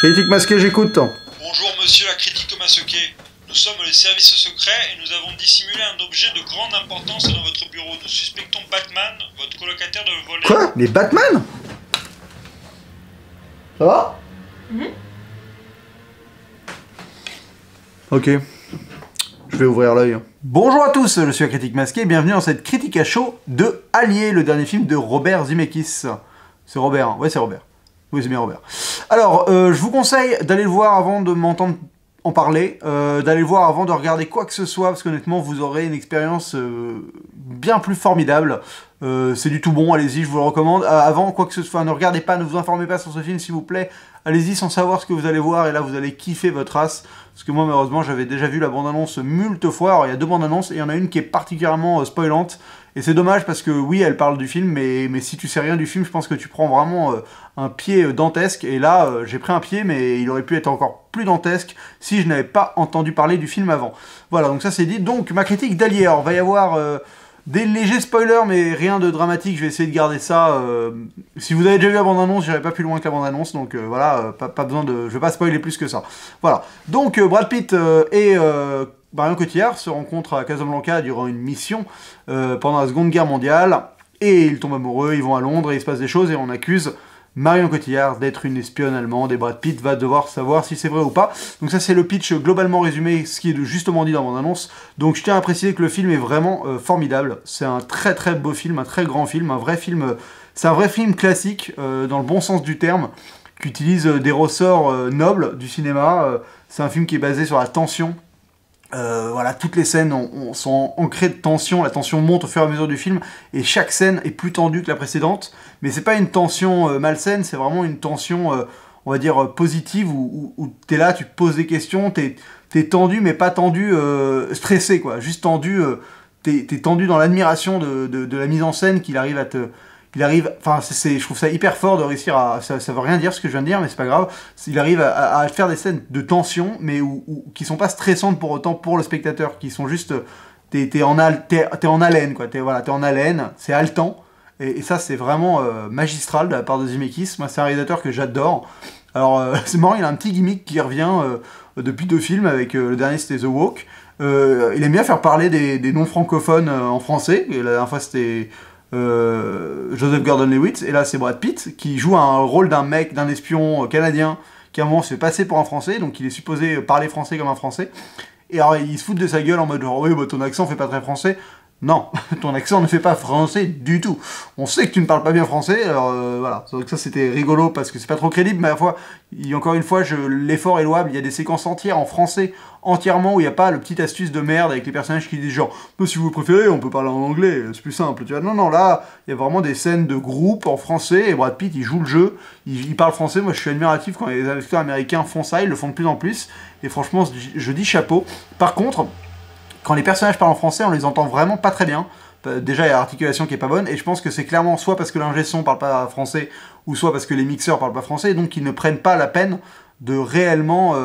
Critique masquée, j'écoute. Bonjour monsieur la critique masquée. Nous sommes les services secrets et nous avons dissimulé un objet de grande importance dans votre bureau. Nous suspectons Batman, votre colocataire, de le voler. Quoi? Mais Batman? Ça va? Ok. Je vais ouvrir l'œil. Bonjour à tous, je suis la critique masquée et bienvenue dans cette critique à chaud de Allier, le dernier film de Robert Zemeckis. C'est Robert, hein. Ouais, c'est Robert. Oui, c'est bien Robert. Alors, je vous conseille d'aller le voir avant de m'entendre en parler, d'aller le voir avant de regarder quoi que ce soit, parce qu'honnêtement, vous aurez une expérience bien plus formidable. C'est du tout bon, allez-y, je vous le recommande. Avant, quoi que ce soit, ne regardez pas, ne vous informez pas sur ce film, s'il vous plaît. Allez-y sans savoir ce que vous allez voir, et là, vous allez kiffer votre race. Parce que moi, malheureusement, j'avais déjà vu la bande-annonce moult fois. Alors, il y a deux bandes-annonces, et il y en a une qui est particulièrement spoilante. Et c'est dommage parce que oui, elle parle du film, mais si tu sais rien du film, je pense que tu prends vraiment un pied dantesque. Et là, j'ai pris un pied, mais il aurait pu être encore plus dantesque si je n'avais pas entendu parler du film avant. Voilà, donc ça c'est dit. Donc, ma critique d'Allier. Alors, va y avoir des légers spoilers, mais rien de dramatique. Je vais essayer de garder ça. Si vous avez déjà vu la bande-annonce, j'irai pas plus loin que la bande-annonce. Donc voilà, pas besoin de... Je vais pas spoiler plus que ça. Voilà. Donc, Brad Pitt et... Marion Cotillard se rencontrent à Casablanca durant une mission pendant la Seconde Guerre mondiale, et ils tombent amoureux, ils vont à Londres, et il se passe des choses, et on accuse Marion Cotillard d'être une espionne allemande, et Brad Pitt va devoir savoir si c'est vrai ou pas. Donc ça c'est le pitch globalement résumé, ce qui est justement dit dans mon annonce. Donc je tiens à préciser que le film est vraiment formidable, c'est un très très beau film, un très grand film, un vrai film, c'est un vrai film classique, dans le bon sens du terme, qui utilise des ressorts nobles du cinéma. C'est un film qui est basé sur la tension. Voilà, toutes les scènes sont ancrées de tension, la tension monte au fur et à mesure du film, et chaque scène est plus tendue que la précédente, mais c'est pas une tension malsaine, c'est vraiment une tension, on va dire, positive, où t'es là, tu te poses des questions, t'es tendu, mais pas tendu stressé, quoi, juste tendu, t'es tendu dans l'admiration de la mise en scène qu'il arrive à te... enfin, je trouve ça hyper fort de réussir à... Ça veut rien dire ce que je viens de dire, mais c'est pas grave. Il arrive à faire des scènes de tension, mais qui sont pas stressantes pour autant pour le spectateur, qui sont juste... T'es en haleine, quoi. T'es en haleine, c'est haletant. Et ça, c'est vraiment magistral de la part de Zemeckis. Moi, c'est un réalisateur que j'adore. Alors, c'est marrant, il a un petit gimmick qui revient depuis deux films, avec le dernier, c'était The Walk. Il aime bien faire parler des non-francophones en français. Et la dernière fois, c'était... Joseph Gordon-Levitt, et là c'est Brad Pitt qui joue un rôle d'un espion canadien qui à un moment se fait passer pour un français, donc il est supposé parler français comme un français, et alors il se fout de sa gueule en mode genre oui bah ton accent fait pas très français. Non, ton accent ne fait pas français du tout. On sait que tu ne parles pas bien français, alors voilà. Donc ça c'était rigolo parce que c'est pas trop crédible, mais à la fois, encore une fois, l'effort est louable. Il y a des séquences entières en français, entièrement, où il n'y a pas le petit astuce de merde avec les personnages qui disent genre « si vous préférez, on peut parler en anglais, c'est plus simple. » Tu vois, non, là, il y a vraiment des scènes de groupe en français, et Brad Pitt, il joue le jeu, il parle français. Moi, je suis admiratif quand les acteurs américains font ça, ils le font de plus en plus, et franchement, je dis chapeau. Par contre... Quand les personnages parlent en français, on les entend vraiment pas très bien. Déjà, il y a l'articulation qui est pas bonne, et je pense que c'est clairement soit parce que l'ingé son parle pas français, ou soit parce que les mixeurs parlent pas français, et donc ils ne prennent pas la peine de réellement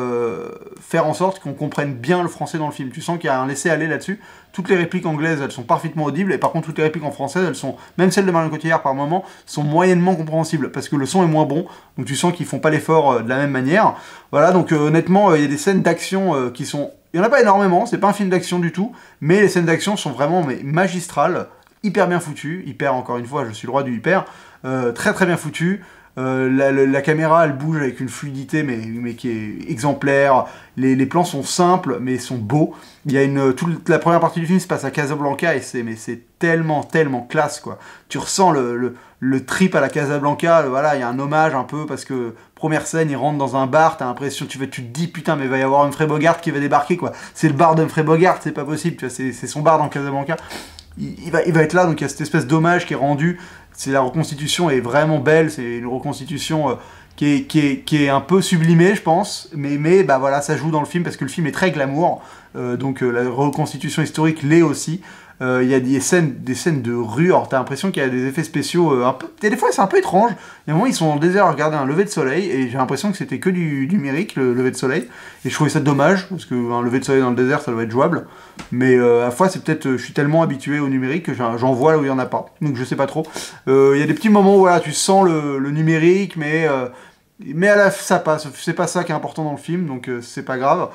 faire en sorte qu'on comprenne bien le français dans le film. Tu sens qu'il y a un laisser-aller là-dessus. Toutes les répliques anglaises, elles sont parfaitement audibles, et par contre, toutes les répliques en français, elles sont, même celles de Marion Cotillard par moment, sont moyennement compréhensibles, parce que le son est moins bon, donc tu sens qu'ils font pas l'effort de la même manière. Voilà, donc honnêtement, il y a des scènes d'action qui sont... Il n'y en a pas énormément, c'est pas un film d'action du tout, mais les scènes d'action sont vraiment magistrales, hyper bien foutues, hyper, encore une fois, je suis le roi du hyper, très très bien foutues. La caméra, elle bouge avec une fluidité, mais qui est exemplaire. Les plans sont simples, mais sont beaux. Il y a toute la première partie du film se passe à Casablanca, et c'est tellement classe, quoi. Tu ressens le trip à la Casablanca, voilà, il y a un hommage un peu, parce que première scène, il rentre dans un bar, t'as l'impression, tu te dis, putain, mais il va y avoir Humphrey Bogart qui va débarquer, quoi. C'est le bar d'Humphrey Bogart, c'est pas possible, tu vois, c'est son bar dans Casablanca. Il va être là, donc il y a cette espèce d'hommage qui est rendu. La reconstitution est vraiment belle, c'est une reconstitution qui est un peu sublimée, je pense, mais bah voilà, ça joue dans le film parce que le film est très glamour, donc la reconstitution historique l'est aussi. Il y a des scènes de rue, alors t'as l'impression qu'il y a des effets spéciaux un peu... Et des fois c'est un peu étrange, il y a un moment ils sont dans le désert à regarder un lever de soleil, et j'ai l'impression que c'était que du numérique, le lever de soleil, et je trouvais ça dommage, parce qu'un lever de soleil dans le désert ça doit être jouable, mais à la fois c'est peut-être, je suis tellement habitué au numérique que j'en vois là où il n'y en a pas, donc je sais pas trop. Il y a des petits moments où voilà, tu sens le numérique, mais Mais ça passe, c'est pas ça qui est important dans le film, donc c'est pas grave.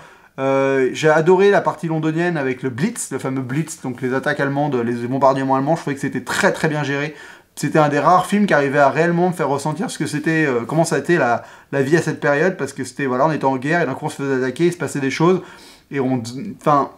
J'ai adoré la partie londonienne avec le Blitz, le fameux Blitz, donc les attaques allemandes, les bombardements allemands. Je trouvais que c'était très très bien géré. C'était un des rares films qui arrivait à réellement me faire ressentir ce que c'était, comment ça a été la vie à cette période, parce que c'était, voilà, on était en guerre et d'un coup on se faisait attaquer, il se passait des choses, et enfin,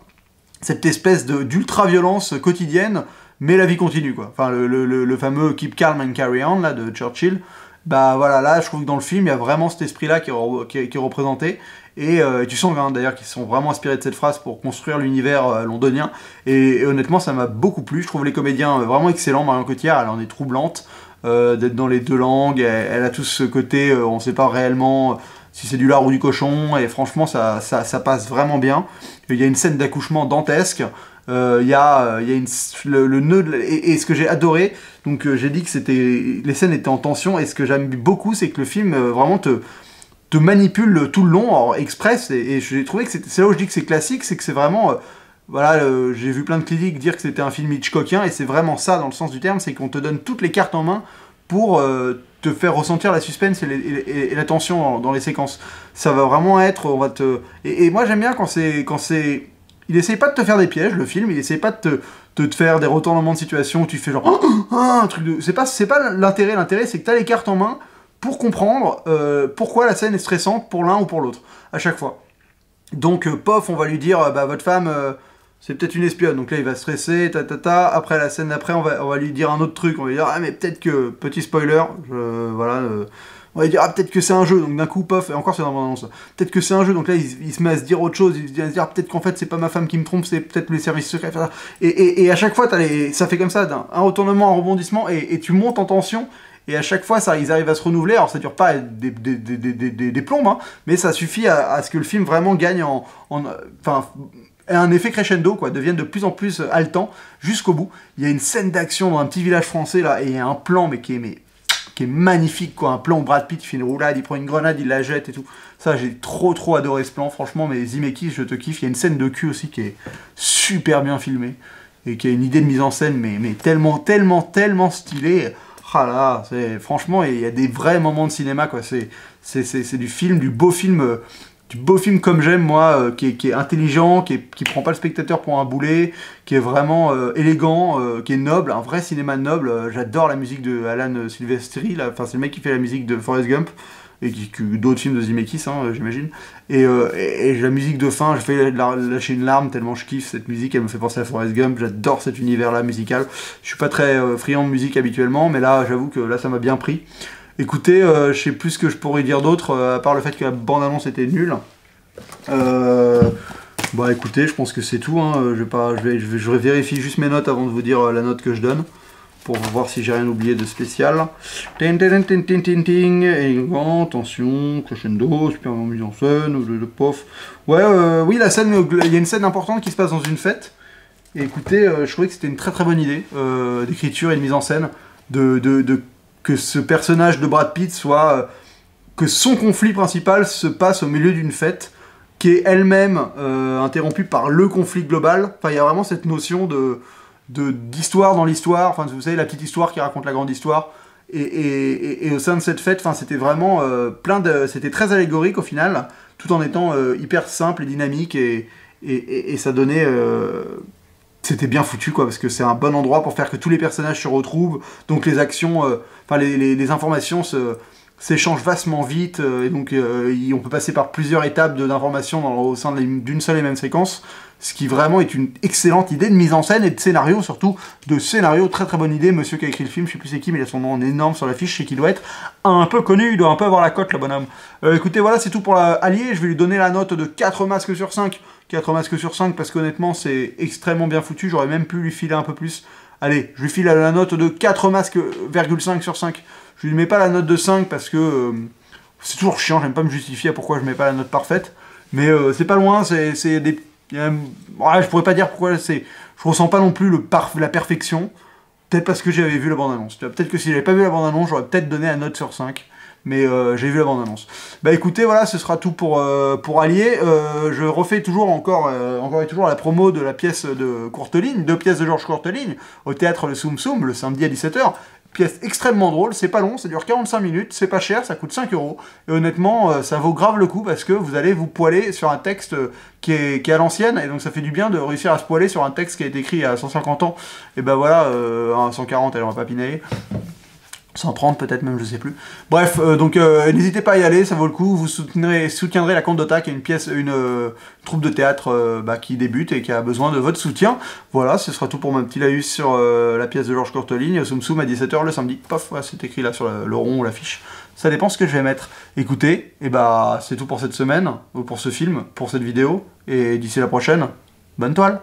cette espèce d'ultra-violence quotidienne, mais la vie continue, quoi. Enfin, le fameux Keep Calm and Carry On, là, de Churchill, bah voilà, là, je trouve que dans le film, il y a vraiment cet esprit-là qui est représenté, et tu sens, hein, d'ailleurs, qu'ils sont vraiment inspirés de cette phrase pour construire l'univers londonien, et honnêtement, ça m'a beaucoup plu. Je trouve les comédiens vraiment excellents. Marion Cotillard, elle en est troublante, d'être dans les deux langues, elle a tout ce côté, on sait pas réellement si c'est du lard ou du cochon, et franchement, ça passe vraiment bien. Il y a une scène d'accouchement dantesque, il y a le nœud, et ce que j'ai adoré, donc j'ai dit que les scènes étaient en tension, et ce que j'aime beaucoup, c'est que le film vraiment te manipule tout le long, en express, et j'ai trouvé que c'est là où je dis que c'est classique, c'est que c'est vraiment... voilà, j'ai vu plein de critiques dire que c'était un film Hitchcockien, et c'est vraiment ça dans le sens du terme, c'est qu'on te donne toutes les cartes en main pour te faire ressentir la suspense et la tension dans les séquences. Ça va vraiment être... Et moi j'aime bien quand c'est... Il essaye pas de te faire des pièges, le film, il essaye pas de te faire des retournements de situation où tu fais genre... un truc de... C'est pas l'intérêt c'est que t'as les cartes en main pour comprendre pourquoi la scène est stressante pour l'un ou pour l'autre, à chaque fois. Donc, pof, on va lui dire, bah, votre femme, c'est peut-être une espionne. Donc là, il va stresser, Après, la scène d'après, on va lui dire un autre truc. On va lui dire, ah, mais peut-être que, petit spoiler, voilà, on va lui dire, ah, peut-être que c'est un jeu. Donc d'un coup, pof, et encore, c'est dans l'annonce. Peut-être que c'est un jeu. Donc là, il se met à se dire autre chose. Il se dit, ah, peut-être qu'en fait, c'est pas ma femme qui me trompe, c'est peut-être les services secrets. Et à chaque fois, ça fait comme ça, un retournement, un rebondissement, et tu montes en tension. Et à chaque fois, ils arrivent à se renouveler. Alors, ça dure pas des plombes, hein, mais ça suffit à ce que le film vraiment gagne enfin, un effet crescendo, quoi, devienne de plus en plus haletant jusqu'au bout. Il y a une scène d'action dans un petit village français, là, et il y a un plan, mais qui est magnifique, quoi. Un plan où Brad Pitt fait une roulade, il prend une grenade, il la jette et tout. Ça, j'ai trop adoré ce plan, franchement, mais Zemeckis, je te kiffe. Il y a une scène de cul aussi qui est super bien filmée, et qui a une idée de mise en scène, mais tellement stylée. Ah là, franchement, il y a des vrais moments de cinéma, quoi. C'est du beau film comme j'aime, moi, qui est intelligent, qui prend pas le spectateur pour un boulet, qui est vraiment élégant, qui est noble, un vrai cinéma noble. J'adore la musique de Alan Silvestri, enfin c'est le mec qui fait la musique de Forrest Gump, et d'autres films de Zemeckis, hein, j'imagine. Et la musique de fin, je fais lâcher une larme tellement je kiffe cette musique, elle me fait penser à Forrest Gump, j'adore cet univers-là musical. Je suis pas très friand de musique habituellement, mais là, j'avoue que là, ça m'a bien pris. Écoutez, je sais plus ce que je pourrais dire d'autre, à part le fait que la bande-annonce était nulle. Bah écoutez, je pense que c'est tout, hein. Je vérifie juste mes notes avant de vous dire la note que je donne, pour voir si j'ai rien oublié de spécial. Élégant, tension, crescendo, super mise en scène, pof. Ouais, oui, la scène, il y a une scène importante qui se passe dans une fête. Et écoutez, je trouvais que c'était une très bonne idée d'écriture et de mise en scène, que ce personnage de Brad Pitt soit... que son conflit principal se passe au milieu d'une fête, qui est elle-même interrompue par le conflit global. Enfin, il y a vraiment cette notion d'histoire dans l'histoire, enfin vous savez la petite histoire qui raconte la grande histoire, et au sein de cette fête, enfin c'était vraiment c'était très allégorique au final, tout en étant hyper simple et dynamique, et ça donnait c'était bien foutu, quoi, parce que c'est un bon endroit pour faire que tous les personnages se retrouvent, donc les actions, enfin les informations s'échangent vastement vite, et donc on peut passer par plusieurs étapes d'informations au sein d'une seule et même séquence, ce qui vraiment est une excellente idée de mise en scène et de scénario, surtout de scénario, très bonne idée. Monsieur qui a écrit le film, je sais plus c'est qui, mais il a son nom en énorme sur l'affiche, je sais qu'il doit être un peu connu, il doit un peu avoir la cote, le bonhomme. Écoutez, voilà, c'est tout pour Allier, je vais lui donner la note de 4 masques sur 5, 4 masques sur 5, parce qu'honnêtement c'est extrêmement bien foutu, j'aurais même pu lui filer un peu plus. Allez, je lui file la note de 4 masques,5 sur 5. Je lui mets pas la note de 5 parce que c'est toujours chiant, j'aime pas me justifier à pourquoi je mets pas la note parfaite, mais c'est pas loin, c'est des... ouais, je pourrais pas dire pourquoi je ressens pas non plus la perfection, peut-être parce que j'avais vu la bande-annonce. Peut-être que si j'avais pas vu la bande-annonce, j'aurais peut-être donné la note sur 5, mais j'ai vu la bande-annonce. Bah écoutez, voilà, ce sera tout pour Allier. Je refais encore et toujours la promo de la pièce de Courteline, 2 pièces de Georges Courteline, au théâtre Le Soum Soum, le samedi à 17h. pièce extrêmement drôle, c'est pas long, ça dure 45 minutes, c'est pas cher, ça coûte 5 €. Et honnêtement, ça vaut grave le coup parce que vous allez vous poiler sur un texte qui est à l'ancienne, et donc ça fait du bien de réussir à se poiler sur un texte qui a été écrit il y a 150 ans. Et ben voilà, 140, elle aura pas pinaillé. 130 peut-être même, je sais plus. Bref, donc n'hésitez pas à y aller, ça vaut le coup. Vous soutiendrez la Conte d'Ota, qui est une troupe de théâtre qui débute et qui a besoin de votre soutien. Voilà, ce sera tout pour mon petit laïus sur la pièce de Georges Courteligne, Soum Soum à 17 h le samedi. Paf, ouais, c'est écrit là sur le rond ou l'affiche. Ça dépend ce que je vais mettre. Écoutez, et bah c'est tout pour cette semaine, ou pour ce film, pour cette vidéo. Et d'ici la prochaine, bonne toile!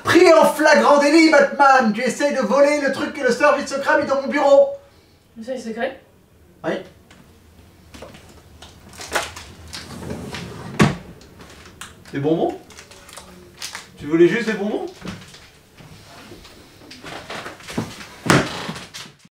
Pris en flagrant délit, Batman! Tu essayes de voler le truc que le service secret a mis dans mon bureau! Le service secret? Oui. Des bonbons? Tu voulais juste des bonbons?